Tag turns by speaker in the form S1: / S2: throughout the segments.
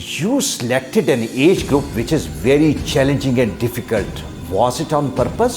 S1: You selected an age group which is very challenging and difficult. Was it on purpose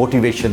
S1: motivation?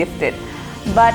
S2: gifted, but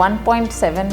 S2: 1.7.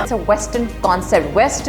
S2: It's a Western concept. West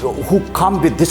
S1: who come with this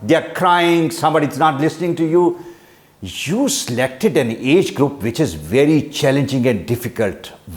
S1: they are crying, somebody is not listening to you. You selected an age group which is very challenging and difficult.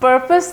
S2: Purpose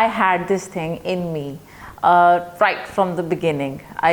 S2: I had this thing in me right from the beginning. I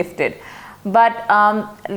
S2: gifted, but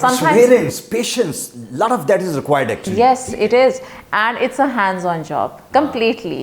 S1: perseverance, patience, lot of that is required actually.
S2: Yes, it is, and it's a hands-on job completely.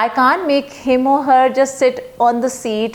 S2: I can't make him or her just sit on the seat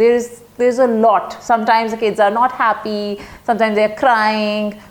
S2: there's a lot. Sometimes the kids are not happy, sometimes they are crying,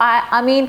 S2: I mean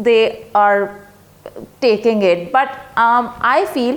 S2: they are taking it, but I feel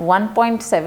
S2: 1.7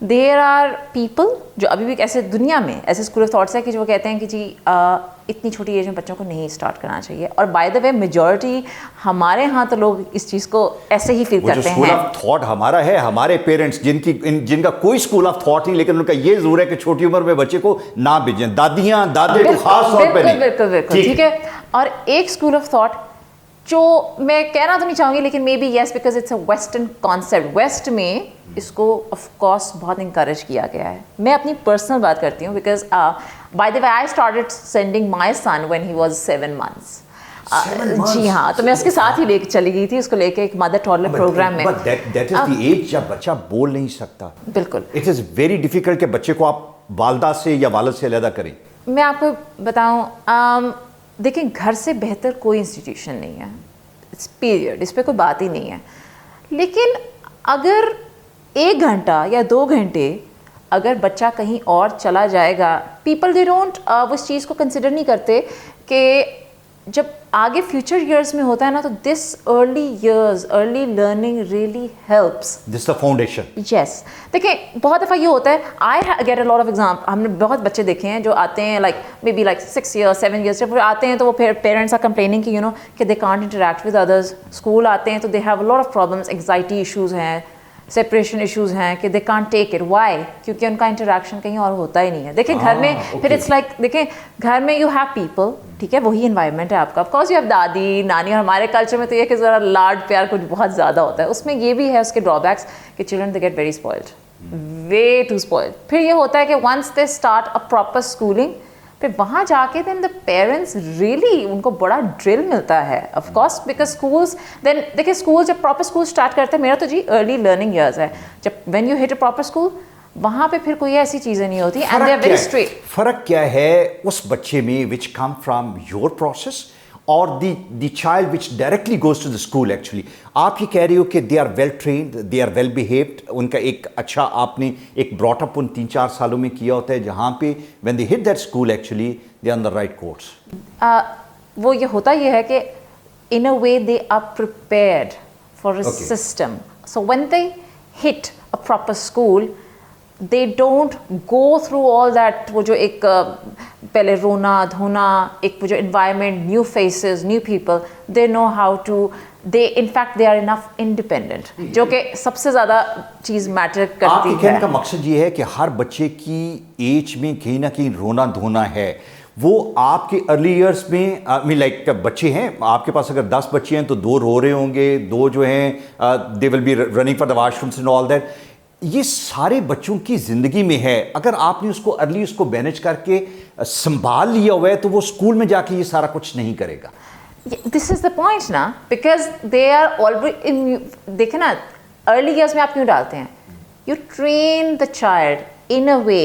S2: there are people جو ابھی بھی ایسے دنیا میں ایسے school of thoughts ہے کہ جو وہ کہتے ہیں کہ جی اتنی چھوٹی ایج میں بچوں کو نہیں اسٹارٹ کرنا چاہیے. اور بائی دا وے میجورٹی ہمارے ہاں تو لوگ اس چیز کو ایسے ہی فیل کرتے ہیں.
S1: اسکول آف تھاٹ ہمارا ہے, ہمارے پیرنٹس جن کا کوئی اسکول آف تھاٹ نہیں, لیکن ان کا یہ ضرور ہے کہ چھوٹی عمر میں بچے کو نہ بھیجیں. دادیاں دادے کو خاص طور پہ نہیں.
S2: بالکل ٹھیک ہے. اور ایک اسکول آف تھاٹ جو میں کہنا تو نہیں چاہوں گی لیکن maybe yes because it's a western concept. West میں اس کو آف کورس بہت انکریج کیا گیا ہے. میں اپنی پرسنل بات کرتی ہوں because by the way I started sending my son when he was 7 months. جی ہاں, تو میں اس کے ساتھ ہی لے کے چلی گئی تھی اس کو لے کے ایک مدر ٹاڈلر پروگرام میں.
S1: دیٹ از دی ایج جب بچہ بول نہیں سکتا.
S2: بالکل
S1: اٹ از ویری ڈیفیکلٹ کہ بچے کو آپ والدہ سے یا والد سے علیحدہ کریں.
S2: میں آپ کو بتاؤں, دیکھیں گھر سے بہتر کوئی انسٹیٹیوشن نہیں ہے. اٹس پیریڈ, اس پہ کوئی بات ہی نہیں ہے. لیکن اگر 1 گھنٹہ یا 2 گھنٹے اگر بچہ کہیں اور چلا جائے گا, پیپل دے ڈونٹ وہ اس چیز کو کنسیڈر نہیں کرتے کہ جب آگے فیوچر ایئرس میں ہوتا ہے نا تو this early years early learning really helps.
S1: This the foundation.
S2: Yes, دیکھیں بہت دفعہ یہ ہوتا ہے, I get a lot of example. ہم نے بہت بچے دیکھے ہیں جو آتے ہیں like maybe like 6 years 7 years, جب وہ آتے ہیں تو وہ پیرنٹس آر کمپلیننگ کہ کہ they can't interact with others. School آتے ہیں تو they have a lot of problems, anxiety issues ہیں, سیپریشن ایشوز ہیں کہ they can't take it. Why? کیونکہ ان کا انٹریکشن کہیں اور ہوتا ہی نہیں ہے. دیکھیں گھر میں پھر اٹس لائک, دیکھیں گھر میں یو ہیو پیپل, ٹھیک ہے, وہی انوائرمنٹ ہے آپ کا. آف کورس یو ہیو دادی نانی, اور ہمارے کلچر میں تو یہ کہ ذرا لاڈ پیار کچھ بہت زیادہ ہوتا ہے. اس میں یہ بھی ہے اس کے ڈرا بیکس کہ children they get very spoiled, way too spoiled. پھر یہ ہوتا ہے کہ once they start a proper schooling, پھر وہاں جا کے دین دا پیرنٹس ریئلی ان کو بڑا ڈرل ملتا ہے. آف کورس بیکاز اسکولس دین دیکھیں اسکول جب پراپر اسکول اسٹارٹ کرتے ہیں, میرا تو جی ارلی لرننگ ایئرز ہے, جب when you hit a proper school وہاں پہ پھر کوئی ایسی چیزیں نہیں ہوتی. And they are very straight.
S1: فرق کیا ہے اس بچے میں which come from your process اور the child which directly goes to the school. Actually آپ یہ کہہ رہے ہو کہ they are well trained, they are well behaved, ان کا ایک اچھا آپ نے ایک براٹ اپ ان 3-4 سالوں میں کیا ہوتا ہے جہاں پہ when they hit that school actually they are on the right course.
S2: وہ یہ ہوتا یہ ہے کہ in a way they are prepared for a system. So when they hit a proper school, they don't go through all that, وہ جو ایک پہلے رونا دھونا, ایک وہ جو environment, new faces, new people, they know how to, in fact they are enough independent, جو کہ سب سے زیادہ چیز میٹر کرتی ہے.
S1: آپ کے کہنے کا مقصد یہ ہے کہ ہر بچے کی ایج میں کہیں نہ کہیں رونا دھونا ہے. وہ آپ کے ارلی ایئرس میں لائک بچے ہیں آپ کے پاس, اگر 10 بچے ہیں تو 2 رو رہے ہوں گے, 2 جو ہیں they will be running for the wash rooms and all that. یہ سارے بچوں کی زندگی میں ہے. اگر آپ نے اس کو ارلی اس کو مینیج کر کے سنبھال لیا ہوا ہے تو وہ اسکول میں جا کے یہ سارا کچھ نہیں کرے گا.
S2: دس از دا پوائنٹ نا, بیکاز دے آر آلریڈی, دیکھیں نا ارلی ایئرس میں آپ کیوں ڈالتے ہیں, you train the child in a way.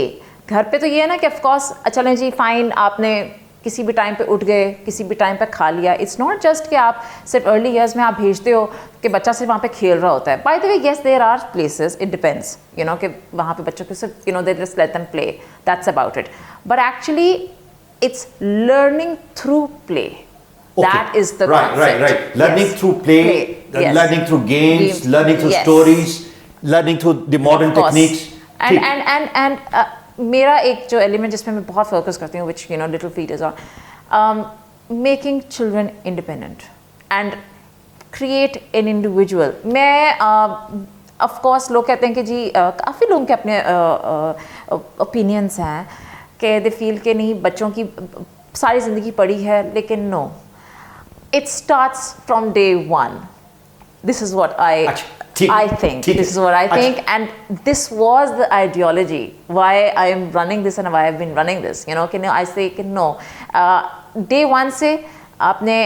S2: گھر پہ تو یہ ہے نا کہ آف کورس چلیں جی فائن, آپ نے کسی بھی ٹائم پہ اٹھ گئے, کسی بھی ٹائم پہ کھا لیا. اٹس ناٹ جسٹ کہ آپ صرف ارلی ایئرس میں آپ بھیجتے ہو کہ بچہ صرف وہاں پہ کھیل رہا ہوتا ہے. By the way yes there are places, it depends کہ وہاں پہ بچوں کو صرف they just let them play, that's about it. But actually it's learning through play. That is the concept.
S1: Right. Learning through play, learning through games, learning through stories, learning through the modern techniques.
S2: And میرا ایک جو element جس میں میں بہت focus کرتی ہوں which little feet is on, making children independent and create an individual. میں of course لوگ کہتے ہیں کہ جی کافی لوگوں کے اپنے opinions ہیں کہ they feel کہ نہیں بچوں کی ساری زندگی پڑی ہے, لیکن no, it starts from day one. This is what I think. This is what I think, and this was the ideology why I am running this and why I've been running this. I say کہ no, day one سے آپ نے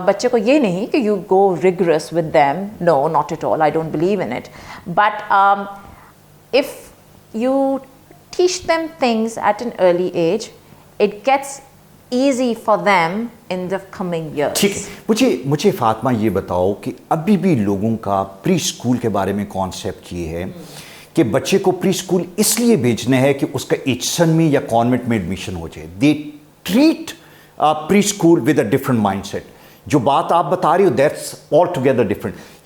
S2: بچے کو یہ نہیں کہ you go rigorous with them. No, not at all. I don't believe in it. But if you teach them things at an early age, it gets easy for them in the coming years.
S1: ٹھیک ہے, مجھے فاطمہ یہ بتاؤ کہ ابھی بھی لوگوں کا پری اسکول کے بارے میں کانسیپٹ یہ ہے کہ بچے کو پری اسکول اس لیے بھیجنا ہے کہ اس کا ایچسن میں یا کانوینٹ میں ایڈمیشن ہو جائے. They treat preschool with a different mindset. جو بات آپ بتا رہی ہو that's all together different.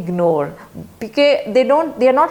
S2: ignore, because they are not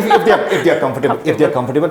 S1: if they are comfortable,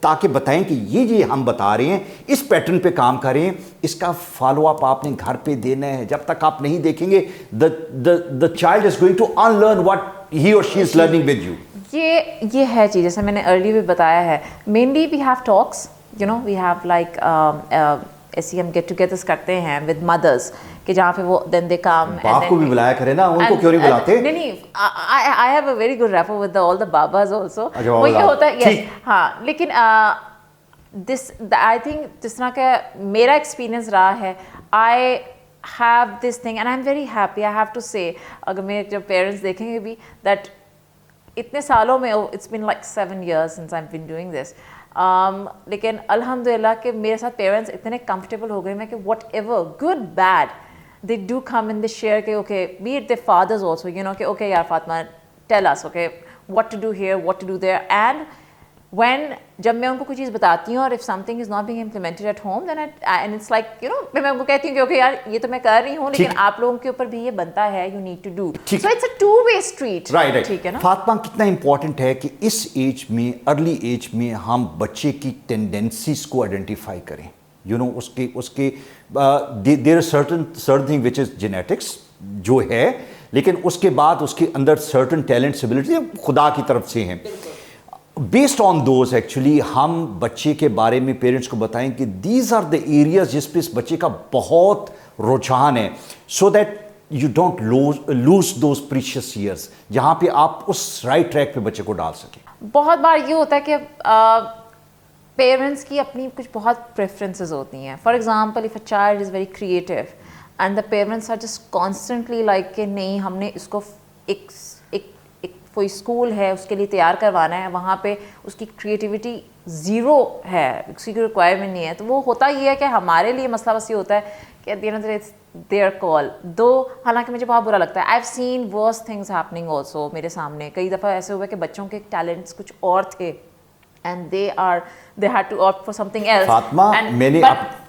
S1: تاکہ بتائیں کہ یہ ہم بتا رہے ہیں اس پیٹرن پہ کام کریں, اس کا فالو اپ آپ نے گھر پہ دینا ہے. جب تک آپ نہیں دیکھیں گے the child is going to unlearn what he or she is learning with you.
S2: یہ ہے چیز, جیسے میں نے ارلی بھی بتایا ہے, mainly we have talks, you know we have like ایسی ہم گیٹ ٹوگیدرس کرتے ہیں ود مدرس کہ جہاں پہ وہ دین دے کم.
S1: باپ کو بھی بلایا کرے نا, ان کو کیوں نہیں بلاتے؟
S2: نہیں, I have a very good rapport with all the babas also. وہ یہ ہوتا ہے یس ہاں, لیکن دس آئی تھنک جس طرح کا میرا ایکسپیرئنس رہا ہے, آئی have this thing and I'm very happy, I have to say, اگر میرے جو پیرنٹس دیکھیں گے بھی that اتنے سالوں میں it's been like 7 years since I've been doing this, لیکن الحمدللہ کہ میرے ساتھ پیرنٹس اتنے کمفرٹیبل ہو گئے میں کہ what ever good bad they do come and they share کہ okay, be it their fathers also, you know کہ okay یار Fatima tell us okay what to do here, what to do there. And when جب میں ان کو کوئی چیز بتاتی ہوں اور if something is not being implemented at home then and it's like you know میں ان کو کہتی ہوں کہ okay یار یہ تو میں کر رہی ہوں لیکن آپ لوگوں کے اوپر بھی یہ بنتا ہے, you need to do. So it's a two-way street.
S1: Right.
S2: ٹھیک ہے نا.
S1: فاطمہ کتنا امپورٹنٹ ہے کہ اس ایج میں, ارلی ایج میں ہم بچے کی ٹینڈنسیز کو آئیڈینٹیفائی کریں. یو نو اس کے there are certain thing which is genetics جو ہے, لیکن اس کے بعد اس کے اندر سرٹن ٹیلنٹس ایبلٹیز خدا کی طرف سے ہیں. بیسڈ آن دوز ایکچولی ہم بچے کے بارے میں پیرنٹس کو بتائیں کہ دیز آر دا ایریاز جس پہ اس بچے کا بہت رجحان ہے, so that you don't lose those precious years, جہاں پہ آپ اس رائٹ ٹریک پہ بچے کو ڈال سکیں.
S2: بہت بار یہ ہوتا ہے کہ پیرنٹس کی اپنی کچھ بہت پریفرنسز ہوتی ہیں. For example if a child is very creative and the parents are just constantly like کہ نہیں ہم نے اس کو ایک کوئی اسکول ہے اس کے لیے تیار کروانا ہے, وہاں پہ اس کی کریٹیوٹی زیرو ہے, اس کی کوئی ریکوائرمنٹ نہیں ہے, تو وہ ہوتا یہ ہے کہ ہمارے لیے مسئلہ بس یہ ہوتا ہے کہ at the end of the day it's their call. Though حالانکہ مجھے بہت برا لگتا ہے, I have seen worse things happening also میرے سامنے. کئی دفعہ ایسے ہوا کہ بچوں کے ٹیلنٹس کچھ اور تھے and they had to opt for something else.
S1: Fatima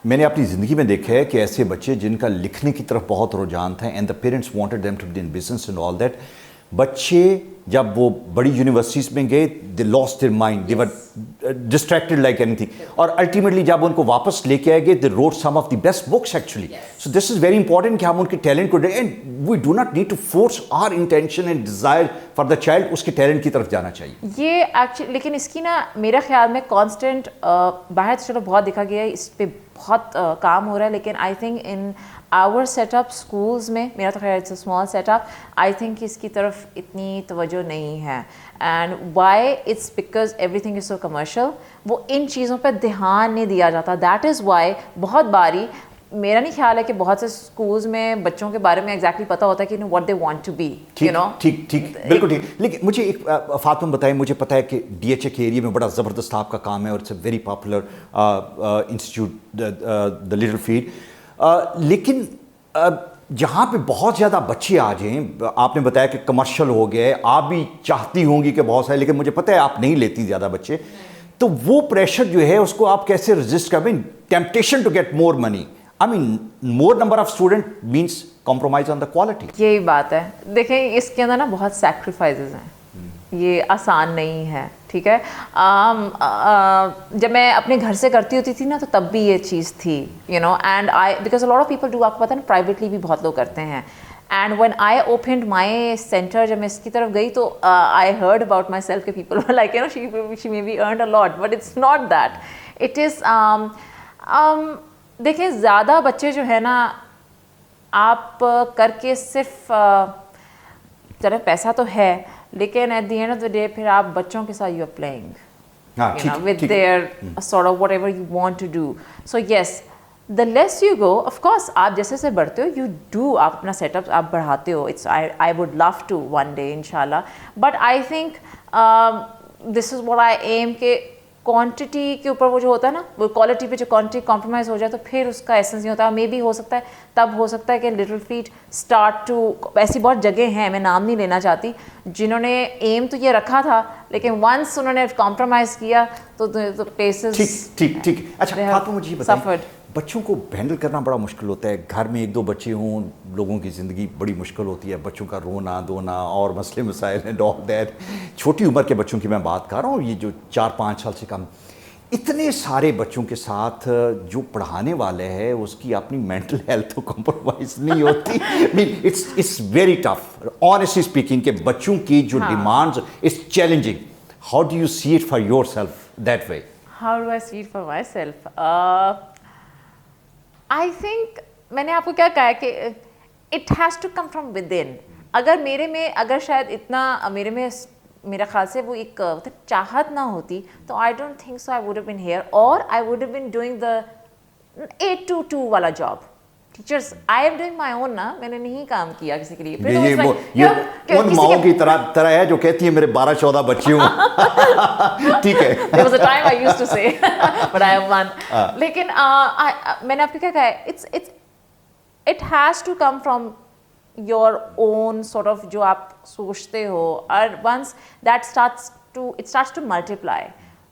S1: میں نے اپنی زندگی میں دیکھا ہے کہ ایسے بچے جن کا لکھنے کی طرف بہت رجحان تھا and the parents wanted them to be in business and all that, بچے جب وہ بڑی یونیورسٹیز میں گئے they lost their mind, they were distracted like anything, اور ultimately جب ان کو واپس لے کے آئے گئے they wrote some of the best books actually. So this is very important کہ ہم ان کے ٹیلنٹ کو and we do not need to force our intention and desire for the child, اس کے ٹیلنٹ کی طرف جانا چاہیے.
S2: یہ ایکچولی لیکن اس کی نا میرا خیال میں کانسٹنٹ باہر چلو بہت دیکھا گیا ہے, اس پہ بہت کام ہو رہا ہے, لیکن I think in our setup schools میں, میرا تو خیر it's a small setup, I think اس کی طرف اتنی توجہ نہیں ہے. And why it's because everything is so commercial, وہ ان چیزوں پہ دھیان نہیں دیا جاتا. دیٹ از وائی بہت باری میرا نہیں خیال ہے کہ بہت سے اسکولز میں بچوں کے بارے میں ایگزیکٹلی پتہ ہوتا ہے کہ what they want to be, you know.
S1: ٹھیک بالکل ٹھیک. لیکن مجھے ایک فاطمہ بتائیں, مجھے پتہ ہے کہ ڈی ایچ اے کے ایریا میں بڑا زبردست آپ کا کام ہے اور it's a very popular institute the little field, لیکن جہاں پہ بہت زیادہ بچے آ جائیں, آپ نے بتایا کہ کمرشل ہو گیا ہے, آپ بھی چاہتی ہوں گی کہ بہت سارے, لیکن مجھے پتہ ہے آپ نہیں لیتی زیادہ بچے, تو وہ پریشر جو ہے اس کو آپ کیسے رجسٹ کر دیں؟ Temptation to get more money, I mean more number of student means compromise on the quality.
S2: یہی بات ہے. دیکھیں اس کے اندر نا بہت سیکریفائزز ہیں, یہ آسان نہیں ہے, ٹھیک ہے. جب میں اپنے گھر سے کرتی ہوتی تھی نا تو تب بھی یہ چیز تھی, you know, and I because lot of people do, آپ کو پتہ ہے نا پرائیویٹلی بھی بہت لوگ کرتے ہیں. And when I opened my centre, جب میں اس کی طرف گئی تو I heard about myself کہ people like you know she may be earned a lot, but it's not that. It is دیکھیں زیادہ بچے جو ہے نا آپ کر کے صرف چلے پیسہ تو ہے, لیکن at the end of the day پھر آپ بچوں کے ساتھ you are playing with their sort of whatever you want to do. So yes the less you go, of course آپ جیسے سے بڑھتے ہو یو ڈو, آپ اپنا سیٹ اپ آپ بڑھاتے ہو. It's I would love to one day ان شاء اللہ, but I think this is what I am کہ کوانٹٹی کے اوپر وہ جو ہوتا ہے نا, وہ کوالٹی پہ جو کوانٹٹی کمپرومائز ہو جائے تو پھر اس کا ایسنس نہیں ہوتا. مے بی ہو سکتا ہے تب ہو سکتا ہے کہ لٹل فیٹ اسٹارٹ ٹو, ایسی بہت جگہ ہیں میں نام نہیں لینا چاہتی جنہوں نے ایم تو یہ رکھا تھا لیکن ونس انہوں نے کمپرومائز کیا تو پلیسز.
S1: ٹھیک. اچھا فاطمہ مجھے بتائیں, بچوں کو ہینڈل کرنا بڑا مشکل ہوتا ہے. گھر میں 1-2 بچے ہوں, لوگوں کی زندگی بڑی مشکل ہوتی ہے, بچوں کا رونا دھونا اور مسئلے مسائل ہیں, ڈاگ دیٹ. چھوٹی عمر کے بچوں کی میں بات کر رہا ہوں, یہ جو 4-5 سال سے کم. اتنے سارے بچوں کے ساتھ جو پڑھانے والے ہیں اس کی اپنی مینٹل ہیلتھ تو کمپرومائز نہیں ہوتی. It's very tough honestly speaking کہ بچوں کی جو demands it's challenging. How do you see it for yourself that way?
S2: How do I see it for myself? I think میں نے آپ کو کیا کہا ہے کہ it has to come from within. اگر میرے میں اگر شاید اتنا میرے میں میرا خیال سے وہ ایک چاہت نہ ہوتی تو I don't think so I would have been here or I would have been doing the 8 to 2 والا job. Teachers, I am doing my own نا, میں نے نہیں کام کیا کسی کے لیے.
S1: یہ ان ماؤں کی طرح ہے جو کہتی ہیں میرے 12-14 بچے ہوں. ٹھیک ہے.
S2: There was a time I used to say, but I have one. لیکن میں نے آپ کو کیا کہا ہے, it has to come from your own sort of جو آپ سوچتے ہو, اور once that starts to multiply.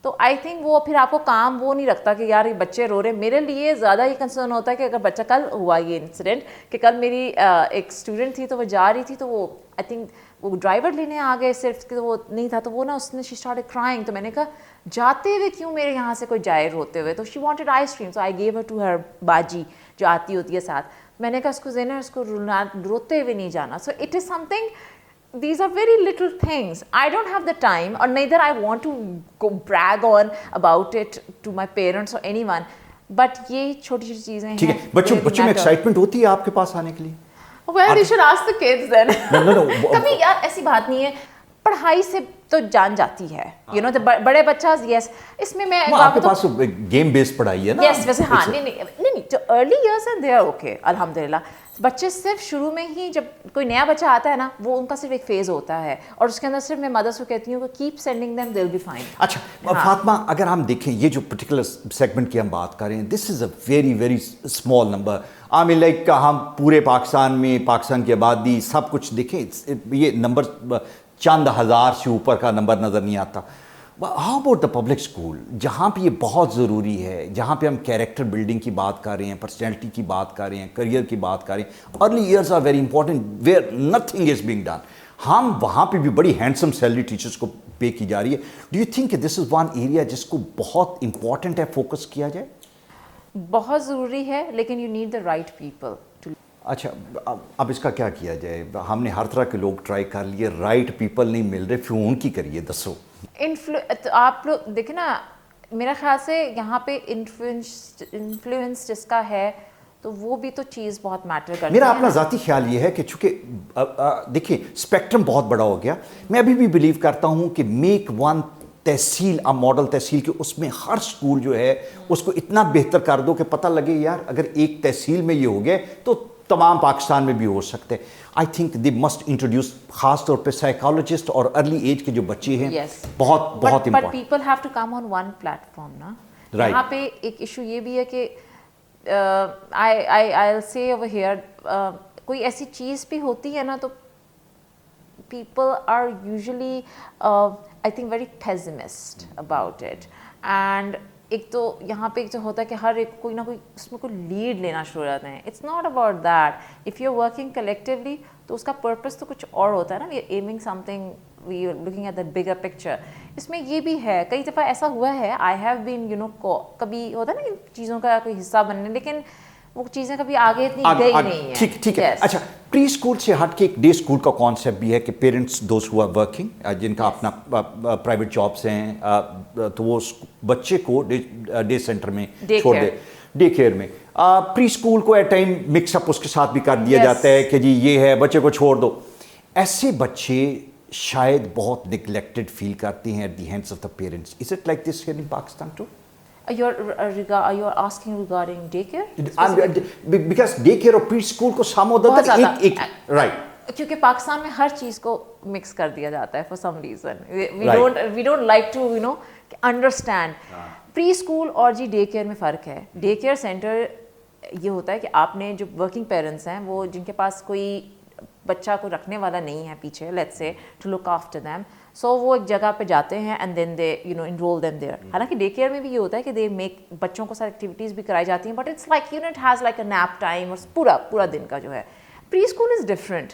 S2: تو آئی تھنک وہ پھر آپ کو کام وہ نہیں رکھتا کہ یار یہ بچے رو رہے. میرے لیے زیادہ یہ کنسرن ہوتا ہے کہ اگر بچہ کل ہوا یہ انسیڈنٹ کہ کل میری ایک اسٹوڈنٹ تھی تو وہ جا رہی تھی تو وہ آئی تھنک وہ ڈرائیور لینے آ گئے صرف کہ وہ نہیں تھا تو وہ نا اس نے شی اسٹارٹڈ کرائنگ. تو میں نے کہا جاتے ہوئے کیوں میرے یہاں سے کوئی جائے روتے ہوئے, تو she wanted ice cream. So I give her to her باجی جو آتی ہوتی ہے ساتھ. میں نے کہا اس کو زینر اس کو روتے ہوئے نہیں جانا. So it is some thing. These are very little things. I don't have the time or neither I want to go brag on about it to my parents or anyone. But یہ چھوٹی چھوٹی چیزیں ہیں.
S1: ٹھیک ہے. بچوں میں excitement ہوتی ہے آپ کے پاس آنے کے لیے؟
S2: Well, you should ask the kids then.
S1: No.
S2: کبھی یار ایسی بات نہیں ہے, پڑھائی سے تو جان جاتی ہے. You know, بڑے بچہ یس اس میں میں
S1: آپ کے پاس گیم بیس پڑھائی ہے نا.
S2: یس ویسے ہاں نہیں تو early years and they are okay الحمد للہ. بچے صرف شروع میں ہی جب کوئی نیا بچہ آتا ہے نا وہ ان کا صرف ایک فیز ہوتا ہے اور اس کے اندر صرف میں مدرس کو کہتی ہوں کہ keep sending them they will be fine.
S1: اچھا فاطمہ, اگر ہم دیکھیں یہ جو پرٹیکولر سیگمنٹ کی ہم بات کر رہے ہیں, this is a very very small number. I mean like ہم پورے پاکستان میں پاکستان کی آبادی سب کچھ دیکھیں, یہ نمبر چند ہزار سے اوپر کا نمبر نظر نہیں آتا. How about the public school جہاں پہ یہ بہت ضروری ہے, جہاں پہ ہم کیریکٹر بلڈنگ کی بات کر رہے ہیں, پرسنالٹی کی بات کر رہے ہیں, کریئر کی بات کر رہے ہیں, early years are very important where nothing is being done. ہم وہاں پہ بھی بڑی ہینڈسم سیلری ٹیچرس کو پے کی جا رہی ہے. Do you think this is one area جس کو بہت امپورٹنٹ ہے فوکس کیا جائے؟
S2: بہت ضروری ہے لیکن you need the right people.
S1: اچھا اب اس کا کیا کیا جائے؟ ہم نے ہر طرح کے لوگ ٹرائی کر لیے, رائٹ پیپل نہیں مل رہے, پھر ان کی کریے دسو.
S2: آپ لوگ دیکھیں نا, میرا خیال سے یہاں پہ انفلوئنس جس کا ہے تو وہ بھی تو چیز بہت میٹر کرتی ہے.
S1: میرا اپنا ذاتی خیال یہ ہے کہ چونکہ دیکھیں اسپیکٹرم بہت بڑا ہو گیا, میں ابھی بھی بلیو کرتا ہوں کہ میک ون تحصیل, ماڈل تحصیل کے اس میں ہر اسکول جو ہے اس کو اتنا بہتر کر دو کہ پتہ لگے یار اگر ایک تحصیل میں یہ ہو گئے تو تمام پاکستان میں بھی ہو سکتے. I think they must introduce خاص طور پہ سائیکالوجسٹ اور ارلی ایج کے جو بچے ہیں بہت important.
S2: But people have to come on one platform نا. یہاں پہ ایک ایشو یہ بھی ہے کہ I'll say over here کوئی ایسی چیز بھی ہوتی ہے نا تو people are usually I think very pessimist about it. And ایک تو یہاں پہ ایک جو ہوتا ہے کہ ہر ایک کوئی نہ کوئی اس میں کوئی لیڈ لینا شروع ہو جاتے ہیں. It's not about that. If you are working collectively تو اس کا پرپز تو کچھ اور ہوتا ہے نا. We are aiming something, we are looking at that bigger picture. اس میں یہ بھی ہے, کئی دفعہ ایسا ہوا ہے, آئی ہیو بین کبھی ہوتا ہے نا ان چیزوں کا کوئی حصہ بننے, لیکن وہ چیزیں کبھی آگے اتنی گئی نہیں ہیں.
S1: ٹھیک ہے. اچھا پری اسکول سے ہٹ کے ایک ڈے اسکول کا کانسیپٹ بھی ہے کہ parents those who are working, جن کا اپنا پرائیویٹ جابس ہیں, تو وہ بچے کو ڈے سینٹر میں چھوڑ دے, ڈے کیئر میں. پری اسکول کو ایٹ ٹائم مکس اپ اس کے ساتھ بھی کر دیا جاتا ہے کہ جی یہ ہے بچے کو چھوڑ دو. ایسے بچے شاید بہت نگلیکٹڈ فیل کرتے ہیں at the hands of the parents. Is it like this here in Pakistan too?
S2: You're asking regarding daycare?
S1: Because daycare اور pre school کو سام ہوتا ہے ایک right.
S2: کیونکہ پاکستان میں ہر چیز کو مکس کر دیا جاتا ہے for some reason. We don't like to understand. Preschool اور جی ڈے کیئر میں فرق ہے. ڈے کیئر سینٹر یہ ہوتا ہے کہ آپ نے جو ورکنگ پیرنٹس ہیں وہ جن کے پاس کوئی بچہ کو رکھنے والا نہیں ہے پیچھے, let's say to look after them, so وہ ایک جگہ پہ جاتے ہیں and then they enrol them there. حالانکہ ڈے کیئر میں بھی یہ ہوتا ہے کہ دے میک بچوں کو ساری ایکٹیویٹیز بھی کرائی جاتی ہیں, but it's like it has like a nap time اور پورا دن کا جو ہے. Preschool is different.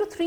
S2: to 3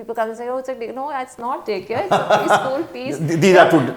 S2: people come and say, oh, it's like, no, it's not daycare, it's a preschool, please.
S1: These are two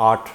S1: 8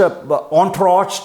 S1: entourage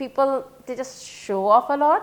S2: people they just show off a lot,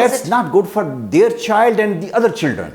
S1: that's not good for their child and the other children.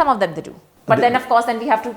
S2: Some of them they do, but then of course then we have to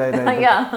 S1: Right.
S2: Yeah.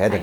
S1: had a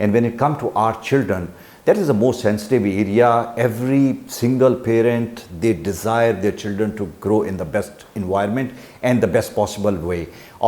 S1: And when it comes to our children, that is the most sensitive area. Every single parent, they desire their children to grow in the best environment and the best possible way.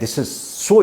S1: this is so